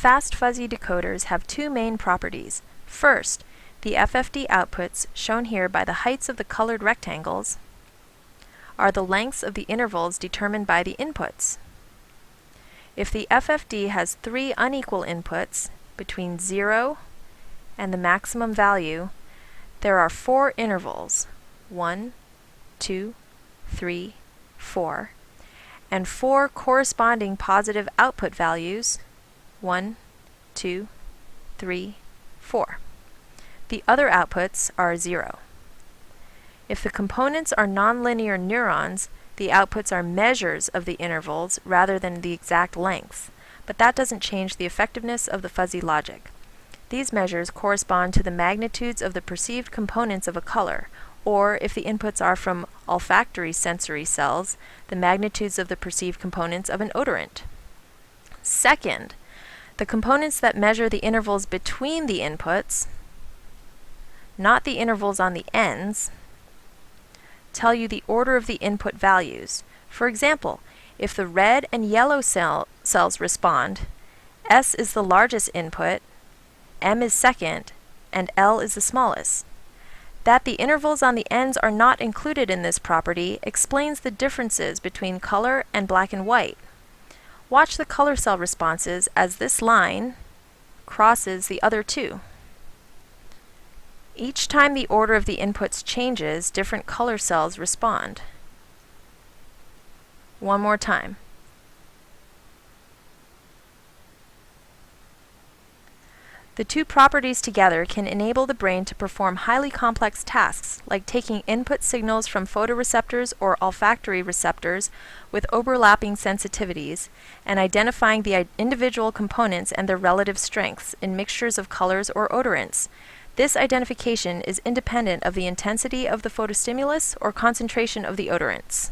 Fast fuzzy decoders have two main properties. First, the FFD outputs, shown here by the heights of the colored rectangles, are the lengths of the intervals determined by the inputs. If the FFD has three unequal inputs, between 0 and the maximum value, there are four intervals, 1, 2, 3, 4, and four corresponding positive output values, 1, 2, 3, 4. The other outputs are 0. If the components are nonlinear neurons, the outputs are measures of the intervals rather than the exact lengths, but that doesn't change the effectiveness of the fuzzy logic. These measures correspond to the magnitudes of the perceived components of a color, or if the inputs are from olfactory sensory cells, the magnitudes of the perceived components of an odorant. Second, the components that measure the intervals between the inputs, not the intervals on the ends, tell you the order of the input values. For example, if the red and yellow cells respond, S is the largest input, M is second, and L is the smallest. That the intervals on the ends are not included in this property explains the differences between color and black and white. Watch the color cell responses as this line crosses the other two. Each time the order of the inputs changes, different color cells respond. One more time. The two properties together can enable the brain to perform highly complex tasks, like taking input signals from photoreceptors or olfactory receptors with overlapping sensitivities, and identifying the individual components and their relative strengths in mixtures of colors or odorants. This identification is independent of the intensity of the photostimulus or concentration of the odorants.